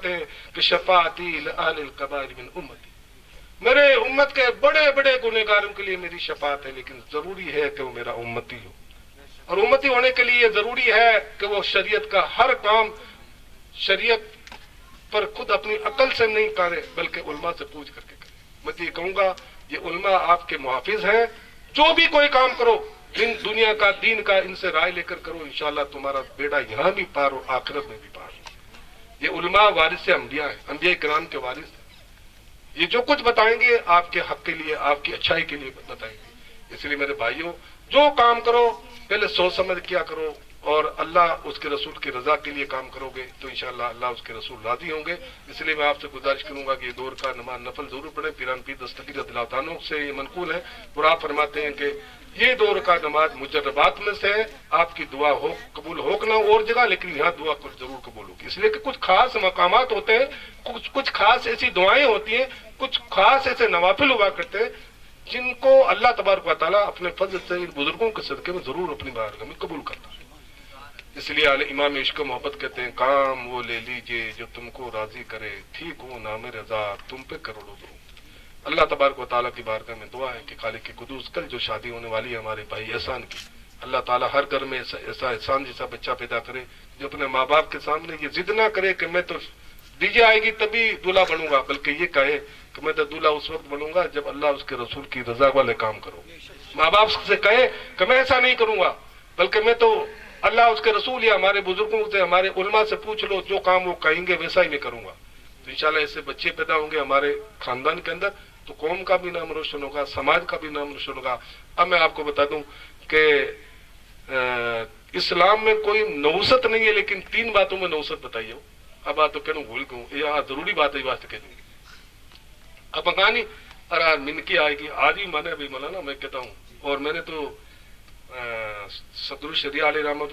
फरमाते हैं कि शफाअती लिअहलिल कबाइर मिन उम्मती, मेरे उम्मत के बड़े बड़े गुनहगारों के लिए मेरी शफाअत है, लेकिन जरूरी है कि वो मेरा उम्मती हो। और उम्मती होने के लिए जरूरी है कि वो शरीयत का हर काम शरीयत पर खुद अपनी अकल से नहीं करे, बल्कि उलमा से पूछ करके करे। मैं तो ये कहूंगा, ये उलमा आपके मुहाफिज हैं। जो भी कोई काम करो दिन दुनिया का दीन का, इनसे राय लेकर करो, इंशाअल्लाह तुम्हारा बेड़ा यहाँ भी पार हो, आखिरत में भी पार हो। ये उलमा वारिस अंबिया है, अंबिया किराम के वारिस हैं। ये जो कुछ बताएंगे आपके हक के लिए, आपकी अच्छाई के लिए बताएंगे। इसलिए मेरे भाइयों, जो काम करो पहले सोच समझ किया करो, और अल्लाह उसके रसूल की रजा के लिए काम करोगे तो इंशाअल्लाह अल्लाह उसके रसूल राजी होंगे। इसलिए मैं आपसे गुजारिश करूंगा कि ये दो रकात नमाज नफल जरूर पढ़ें। पीरान पीर दस्तगीर रज़ियल्लाहु ताला से ये मनकूल है, और आप फरमाते हैं कि ये दो रकात नमाज मुजर्रबात में से है, आपकी दुआ हो कबूल हो कि ना और जगह, लेकिन यहाँ दुआ कुछ जरूर कबूल होगी। इसलिए कि कुछ खास मकामात होते हैं, कुछ खास ऐसी दुआएं होती हैं, कुछ खास ऐसे नवाफिल हुआ करते हैं जिनको अल्लाह तबारक व तआला अपने फजल से इन बुजुर्गों के सदके में जरूर अपनी बारगाह में कबूल करता है। इसलिए आले इमाम इश्क मोहब्बत कहते हैं, काम वो ले लीजिए जो तुमको राजी करे, ठीक हो नाम रजा तुम पे करोड़ों दो। अल्लाह तबारक व तआला की बारगाह में दुआ है कि खालिक कुदूस कल जो शादी होने वाली है हमारे भाई एहसान की, अल्लाह ताला हर घर में ऐसा एहसान जैसा बच्चा पैदा करे जो अपने माँ बाप के सामने ये जिद ना करे कि मैं तो डीजे आएगी तभी दूल्हा बनूंगा, बल्कि ये कहे कि मैं तो दूल्हा उस वक्त बनूंगा जब अल्लाह उसके रसूल की रजा वाले काम करो। माँ बाप से कहे कि मैं ऐसा नहीं करूंगा, बल्कि मैं तो अल्लाह उसके रसूल या हमारे बुजुर्गों से, हमारे उलमा से पूछ लो, जो काम वो कहेंगे वैसा ही मैं करूंगा। तो इंशाल्लाह ऐसे बच्चे पैदा होंगे हमारे खानदान के अंदर, तो कौम का भी नाम रोशन होगा, समाज का भी नाम रोशन होगा। अब मैं आपको बता दूं कि इस्लाम में कोई नौसत नहीं है, लेकिन 3 बातों में नौसत बताई हो। अब बात तो कहूँ भूल गऊँ, यहाँ जरूरी बात है, वास्ते कह दूंगी। अब कहानी अरे मिनकी आएगी आज ही माने अभी मौलाना मैं कहता हूँ, और मैंने तो सदरुल शरिया अलैहि रहमत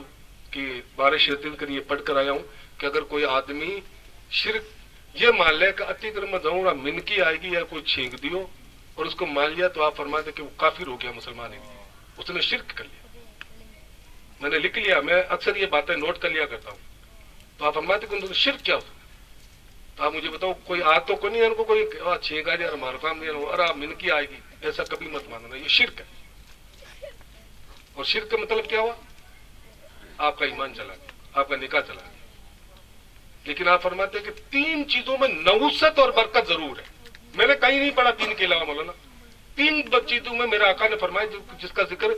की बारिश के लिए पढ़ कर आया हूँ कि अगर कोई आदमी शिर्क ये मान ले कि अति कर मैं जाऊंगा मिनकी आएगी या कोई छींक दियो और उसको मान लिया, तो आप फरमाते कि वो काफिर हो गया, मुसलमान है, उसने शिर्क कर लिया। मैंने लिख लिया, मैं अक्सर ये बातें नोट कर लिया करता हूँ। तो आप फरमाते कि शिर्क क्या होता, तो आप मुझे बताओ, कोई आज तो नहीं है उनको कोई छींक आ जाए हमारा काम नहीं है, अरे मिनकी आएगी, ऐसा कभी मत मानना, ये शिर्क है। और शिर्क का मतलब क्या हुआ, आपका ईमान चला गया, आपका निकाह चला गया। लेकिन आप फरमाते हैं कि 3 चीजों में नौसत और बरकत जरूर है। मैंने कहीं नहीं पढ़ा 3 के अलावा मौलाना, 3 चीजों में मेरा आका ने फरमाया, जिसका जिक्र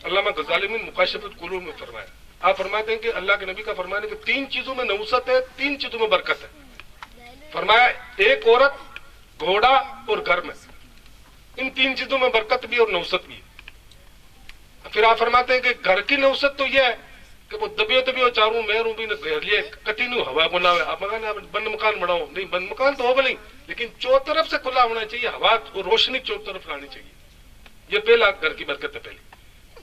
अल्लामा गजाली में मुकाशफतुल कुलूब में फरमाया। आप फरमाते हैं कि अल्लाह के नबी का फरमाने कि 3 चीजों में नौसत है, 3 चीजों में बरकत है। फरमाया एक औरत, घोड़ा और घर में, इन 3 चीजों में बरकत भी और नौसत भी है। फिर आप फरमाते हैं कि घर की नौसत तो यह है कि वो दबियो चारों मेहरों भी घेर लिए कटी नु हवा बनावे। आप बंद मकान बनाओ, नहीं बंद मकान तो हो नहीं, लेकिन चौ तरफ से खुला होना चाहिए, हवा और रोशनी चौ तरफ आनी चाहिए। ये पहला घर की बरकत है पहली।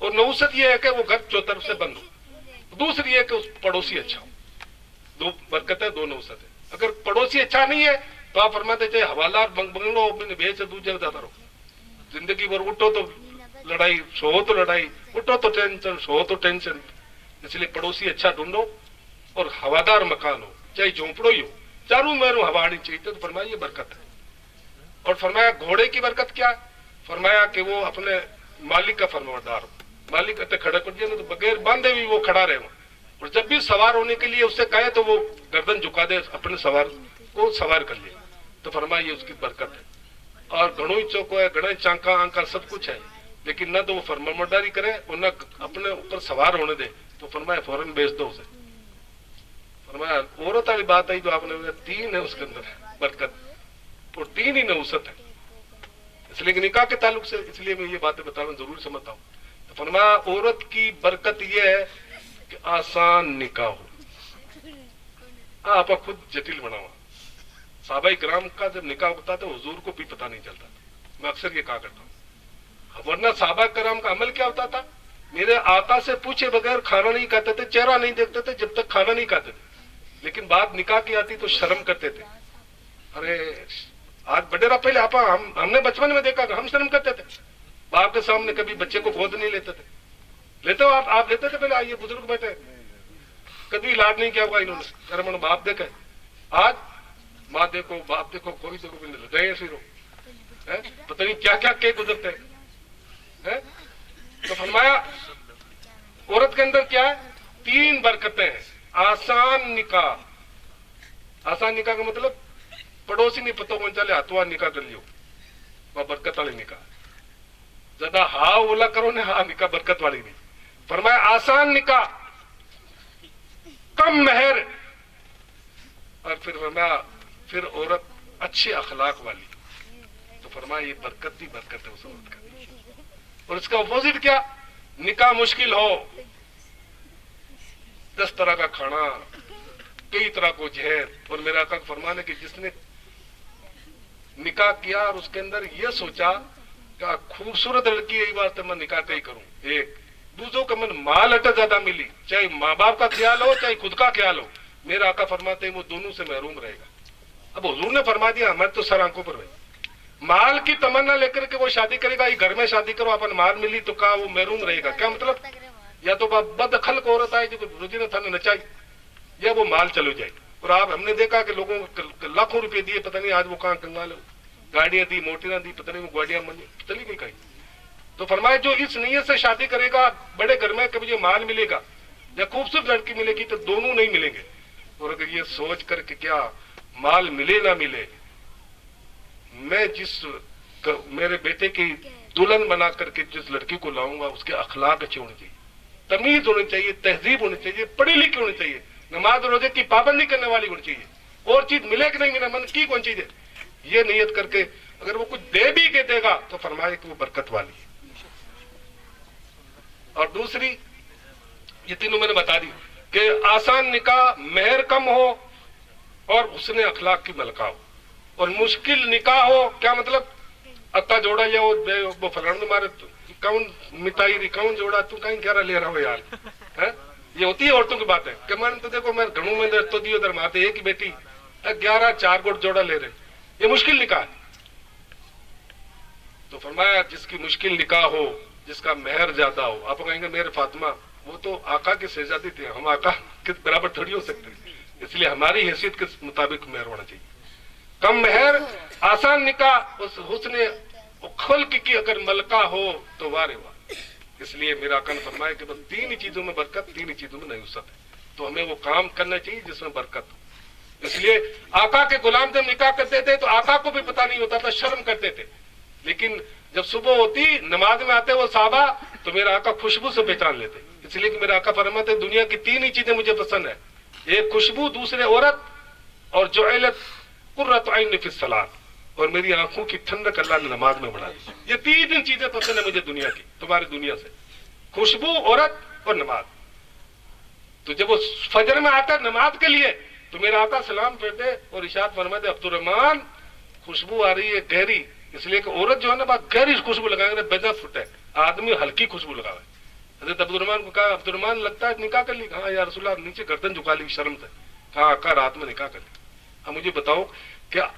और नौसत ये है कि वो घर चौ तरफ से बंद हो। दूसरी है कि उस पड़ोसी अच्छा हो। 2 बरकत है, 2 नौसत है। अगर पड़ोसी अच्छा नहीं है तो आप फरमाते चाहे हवालार बंगलो बेच दूसरी जगह जाता रहो। जिंदगी भर उठो तो लड़ाई, सो तो लड़ाई, उठो तो टेंशन, सो तो टेंशन। इसलिए पड़ोसी अच्छा ढूंढो और हवादार मकान हो, चाहे झोंपड़ो ही हो, चारों मेरों हवा आनी चाहिए, तो फरमाया ये बरकत है। और फरमाया घोड़े की बरकत क्या, फरमाया कि वो अपने मालिक का फरमाबरदार हो। मालिक अते खड़ा कर दिया तो बगैर बांधे भी वो खड़ा रहे, और जब भी सवार होने के लिए उससे कहे तो वो गर्दन झुका दे, अपने सवार को सवार कर ले, तो फरमाया ये उसकी बरकत है। और घणो ही चौको है, घना चांका आंका सब कुछ है, लेकिन न तो वो फरमाबरदारी करे और न अपने ऊपर सवार होने दे, तो फरमाया फौरन बेच दो उसे। फरमाया औरत वाली बात आई तो आपने 3 है उसके अंदर बरकत, और 3 ही नौसत है। इसलिए निकाह के ताल्लुक से इसलिए मैं ये बातें बताना जरूर समझता हूँ। तो फरमाया औरत की बरकत ये है कि आसान निकाह हो, आप खुद जटिल बनाओ। साहबा किराम का जब निकाह होता था हुजूर को भी पता नहीं चलता था, मैं अक्सर ये कहा करता हूँ। वरना साहबा किराम का अमल क्या होता था, मेरे आका से पूछे बगैर खाना नहीं खाते थे, चेहरा नहीं देखते थे जब तक खाना नहीं खाते थे। लेकिन बात निकाह की आती तो शर्म करते थे। अरे आज बडेरा पहले आपा हमने बचपन में देखा, हम शर्म करते थे, बाप के सामने कभी बच्चे को गोद नहीं लेते थे। लेते हो आप लेते थे पहले, आइए बुजुर्ग बैठे, कभी लाड नहीं किया होगा इन्होंने, अरे मन बाप देखे। आज देखो, बाप देखो, कोई देखो, गए फिर पता नहीं क्या क्या के गुजरते हैं। तो फरमाया औरत के अंदर क्या है, 3 बरकतें हैं। आसान निकाह, आसान निकाह का मतलब पड़ोसी नहीं पता कौन चले हाथों निकाह कर लियो, वह बरकत वाली निकाह। ज्यादा हा ओला करो ने, हा निकाह बरकत वाली नहीं। फरमाया आसान निकाह, कम मेहर, और फिर फरमाया फिर औरत अच्छे अखलाक वाली। तो फरमाया ये बरकत ही बरकत है उस औरत का। और इसका अपोजिट क्या, निकाह मुश्किल हो, 10 तरह का खाना, कई तरह को जहर। और मेरा आका फरमान है कि जिसने निकाह किया और उसके अंदर यह सोचा कि खूबसूरत लड़की है, वास्ते मैं निकाह ही करूं, एक दूसरों का मन माल अटा ज्यादा मिली, चाहे माँ बाप का ख्याल हो चाहे खुद का ख्याल हो, मेरा आका फरमाते हैं वो दोनों से महरूम रहेगा। अब हुजूर ने फरमा दिया, हमारे तो सर आंखों पर भाई, माल की तमन्ना लेकर के वो शादी करेगा, ये घर में शादी करो, अपन माल मिली तो कहा वो महरूम रहेगा। क्या मतलब, या तो बदखल को औरत आई जो रुचि ने थाने नचाई, या वो माल चलो जाए। और आप हमने देखा कि लोगों को लाखों रुपए दिए, पता नहीं आज वो कहाँ कंगाल हो, गाड़ियां दी, मोटियां दी, पता नहीं वो गाड़ियां बनी, चली नहीं कहीं। तो फरमाए जो इस नीयत से शादी करेगा बड़े घर में कि मुझे माल मिलेगा या खूबसूरत लड़की मिलेगी, तो दोनों नहीं मिलेंगे। और अगर ये सोच करके क्या माल मिले ना मिले, मैं जिस मेरे बेटे की दुल्हन बना करके जिस लड़की को लाऊंगा उसके अखलाक अच्छे होने चाहिए, तमीज होनी चाहिए, तहजीब होनी चाहिए, पढ़ी लिखी होनी चाहिए, नमाज रोजे की पाबंदी करने वाली होनी चाहिए। और चीज मिले कि नहीं मिले, मन की कौन चीज है, ये नियत करके अगर वो कुछ दे भी के देगा तो फरमाए कि वो बरकत वाली है। और दूसरी, ये तीनों मैंने बता दी कि आसान निकाह, मेहर कम हो और उसने अखलाक की मलका हो। और मुश्किल निकाह हो, क्या मतलब, अत्ता जोड़ा या वो फलाण मारे कौन मिताई रही, कौन जोड़ा, तू कहीं क्या ले रहा हो यार, है? ये होती है औरतों की बात है कि मैंने तो देखो मैं घणों में तो दियो उधर माते एक ही बेटी 11 4 गोट जोड़ा ले रहे, ये मुश्किल निकाह है। तो फरमाया जिसकी मुश्किल निकाह हो, जिसका मेहर ज्यादा हो। आप कहेंगे मेरे फातिमा वो तो आका के शहजादी थे, हम आका के बराबर थोड़ी हो सकते, इसलिए हमारी हैसियत के मुताबिक मेहर होना चाहिए। कम मेहर, आसान निकाह, उस हुस्ने खल्क की अगर मलका हो तो वारे वाह। इसलिए मेरा आका ने फरमाया कि बस 3 ही चीजों में बरकत, 3 ही चीजों में नहुसत है। तो हमें वो काम करना चाहिए जिसमें बरकत हो। इसलिए आका के गुलाम जब निकाह करते थे तो आका को भी पता नहीं होता था, शर्म करते थे। लेकिन जब सुबह होती, नमाज में आते वो साहबा, तो मेरा आका खुशबू से पहचान लेते। इसलिए कि मेरा आका फरमाते दुनिया की 3 ही चीजें मुझे पसंद है, एक खुशबू, दूसरे औरत, और जुइलत कुर्रतु ऐन फी सलात, और मेरी आंखों की ठंडक अल्लाह ने नमाज में बढ़ा दी। ये 3 चीजें पसंद है मुझे दुनिया की, तुम्हारी दुनिया से, खुशबू, औरत और नमाज। तो जब वो फजर में आता नमाज के लिए तो मेरा आका सलाम फेरते और इशाद फरमाते अब्दुर्रहमान खुशबू आ रही है गहरी, इसलिए कि औरत जो है ना बात गहरी खुशबू लगाएंगे, बेदफ है, आदमी हल्की खुशबू लगावे। हजरत अब्दुर्रहमान को कहा अब्दुर्रहमान लगता है निकाह कर ली, कहा यार रसूलुल्लाह, नीचे गर्दन झुका ली शर्म से, कहा आका रात में निकाह कर ली। अब मुझे बताओ क्या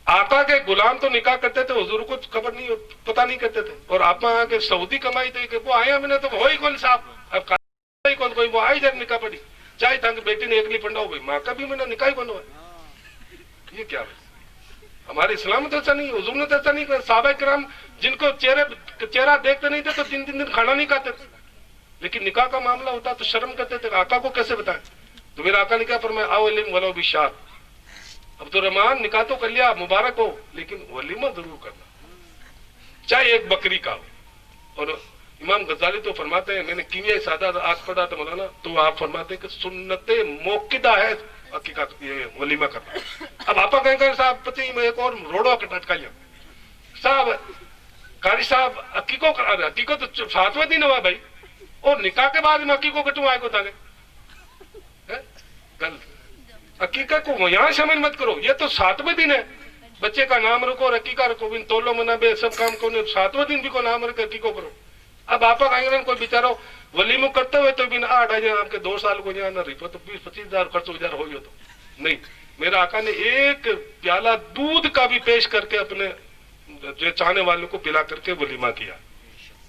आका के गुलाम तो निकाह करते थे, हुजूर को खबर नहीं, पता नहीं करते थे, और आप आके सऊदी कमाई थे कि वो आए हमने तो हो ही कौन साहब, अब कौन कोई वो आई जब निकाह पड़ी, चाहे था बेटी ने एकली पंडा हो गई, माँ का भी मैंने निकाह ही बनो है। ये क्या है, हमारे इस्लाम में तो ऐसा नहीं, हुजूर ने तो ऐसा नहीं किया। साहबा किराम जिनको चेहरा देखते नहीं थे तो 3 दिन खाना नहीं खाते थे, लेकिन निकाह का मामला होता तो शर्म करते थे, आका को कैसे बताएं। तो मेरा आका ने क्या फरमाया, आओ इल्म वलो बिशार, अब्दुर्रहमान निकाह तो कर लिया, मुबारक हो, लेकिन वलीमा जरूर करना, चाहे एक बकरी का हो। और इमाम गजाली तो फरमाते हैं, मैंने कीमिया सादा आज पढ़ा था मौलाना, तो आप फरमाते हैं कि सुन्नते मौकिदा है हकीकत ये वलीमा करना। अब आपा कहेंगे साहब पति में एक और रोडो कटका लिया साहब, कारी साहब हकीको करा, हकीको तो 7वें दिन हुआ भाई, और निकाह के बाद में हकीको कटू आए को तागे गल हकीका को यहाँ शामिल मत करो, ये तो 7वें दिन है, बच्चे का नाम रखो और हकीका रखो, बिन तोलो मना बे सब काम को 7वें दिन भी को नाम रख हकीको करो। अब आपा कहेंगे कोई बेचारो वलीमो करते हुए तो बिना 8 आपके 2 साल को यहाँ न रिपो तो 20-25 हजार खर्च हो हो तो नहीं। मेरा आका ने एक प्याला दूध का भी पेश करके अपने जो चाहने वालों को पिला करके वलीमा किया।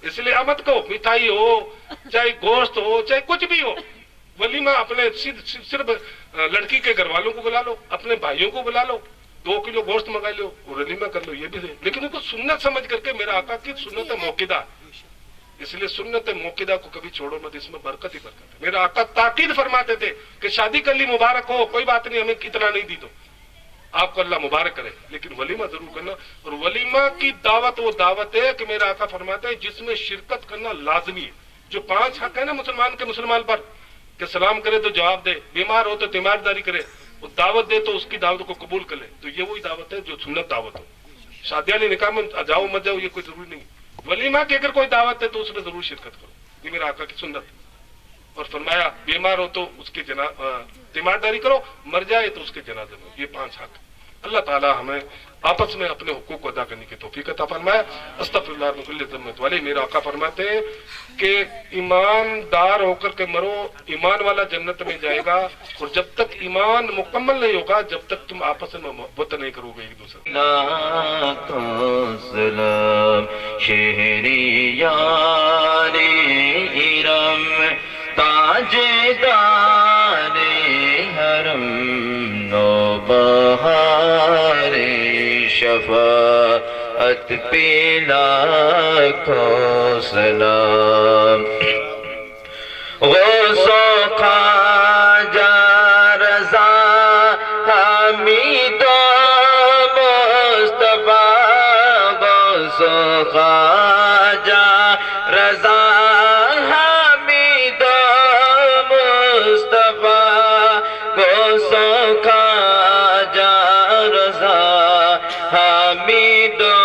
इसलिए मत कहो मिठाई हो चाहे गोश्त हो चाहे कुछ भी हो, वलीमा अपने सिर्फ लड़की के घर वालों को बुला लो, अपने भाइयों को बुला लो, 2 किलो गोश्त मंगा लो और वलीमा कर लो, ये भी है, लेकिन उनको सुन्नत समझ करके मेरा आका की सुन्नत मौकिदा, इसलिए सुन्नत मौकिदा को कभी छोड़ो मत, इसमें बरकत ही बरकत है। मेरा आका ताकीद फरमाते थे कि शादी कर ली मुबारक हो, कोई बात नहीं, हमें इतना नहीं दी तो आपको अल्लाह मुबारक करे, लेकिन वलीमा जरूर करना। और वलीमा की दावत वो दावत है कि मेरा आका फरमाते हैं जिसमें शिरकत करना लाजमी है। जो 5 हक है ना मुसलमान के मुसलमान पर, कि सलाम करे तो जवाब दे, बीमार हो तो तीमारदारी करे, वो दावत दे तो उसकी दावत को कबूल कर ले, तो ये वही दावत है जो सुन्नत दावत हो। शादियां निकाह में जाओ मत जाओ ये कोई जरूरी नहीं, वलीमा की अगर कोई दावत है तो उसमें जरूर शिरकत करो, ये मेरा आका की सुन्नत है। और फरमाया बीमार हो तो उसके तीमारदारी करो, मर जाए तो उसके जनाजे में, ये 5 हक। अल्लाह ताला हमें आपस में अपने हुकूक को अदा करने की तौफीक अता फरमाए। अस्तगफिरुल्लाह मिन कुल्ली ज़म्बिन वाले। मेरा आका फरमाते हैं कि ईमानदार होकर के मरो, ईमान वाला जन्नत में जाएगा, और जब तक ईमान मुकम्मल नहीं होगा जब तक तुम आपस में मोहब्बत नहीं करोगे एक दूसरे शफाअत पे लाखों सलाम। गौसो ख्वाजा रज़ा हमीदो मुस्तफा, गौसो ख्वाजा रज़ा हमीदो मुस्तफा, गौसो ख्वाजा रज़ा हमीदो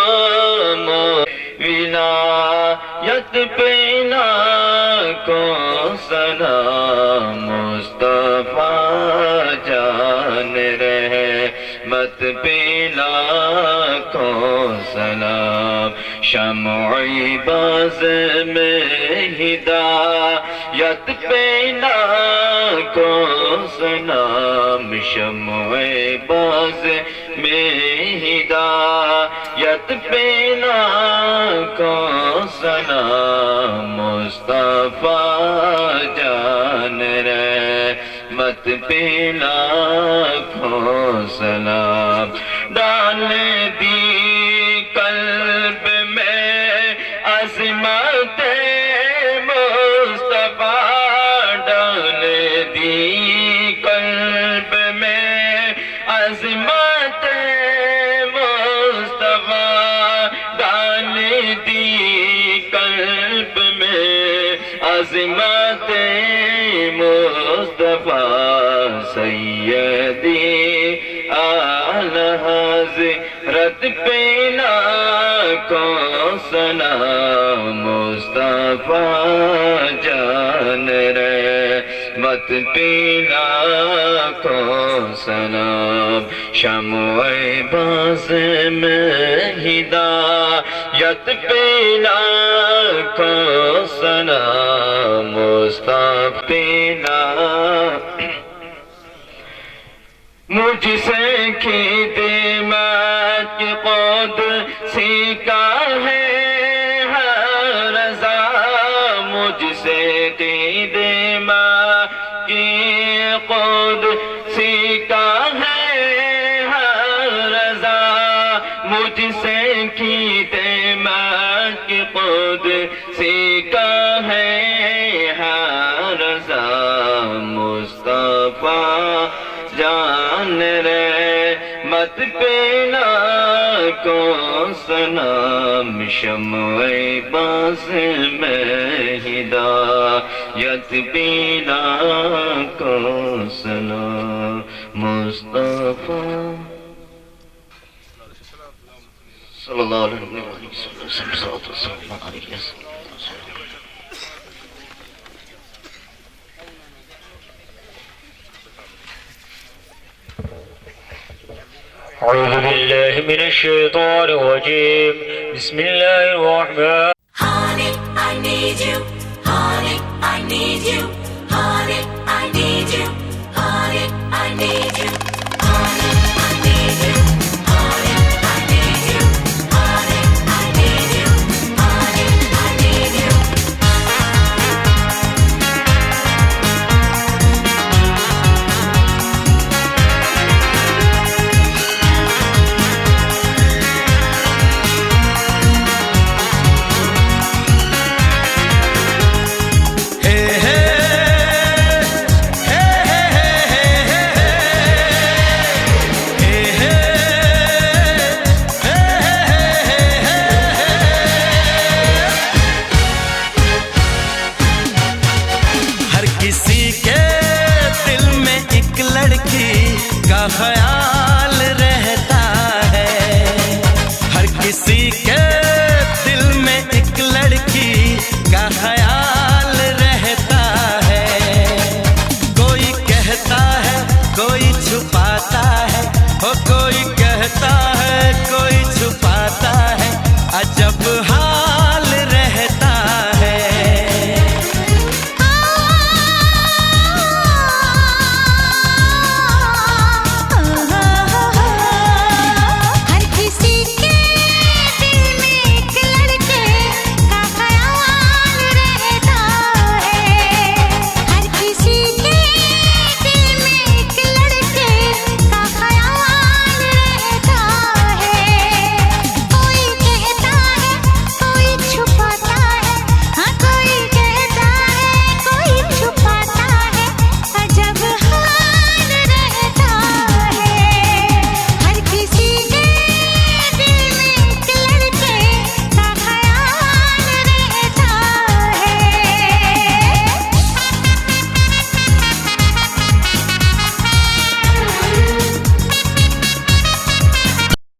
विलायत पे लाखों सलाम। मुस्तफा जान रहमत पे लाखों सलाम। शम्अ-ए बाज़ में हिदायत पे लाखों सलाम। शम्अ-ए बाज़ में हिदायत पे लाखों सलाम। मुस्तफा जान रहमत पे लाखों सलाम। डाल दी कल्ब में अज़मत मुस्तफा, डाल दी कल्ब में अज़मत मुस्तफा, डाल दी कल्ब में अज़मत मुस्तफा। सैयदी आला हज़रत पे लाखों सलाम। मुस्तफा जान रहमत पे लाखों सलाम। शम्अ-ए बाज़ में हिदायत पे लाखों सलाम। मुस्तफा पे मुझसे खीदे मत क़ुदसी का है हर रज़ा, मुझसे खीदे मत क़ुदसी का है हर रज़ा, मुझसे खीदे मत क़ुदसी का है हर रज़ा। मुस्तफा जान रहमत पे लाखों सलाम। शम्अ-ए बाज़ में हिदायत पे लाखों सलाम। मुस्तफा सल्लल्लाहु अलैहि वसल्लम। أعوذ بالله من الشيطان الرجيم. بسم الله الرحمن. Honey, I need you. Honey, I need you.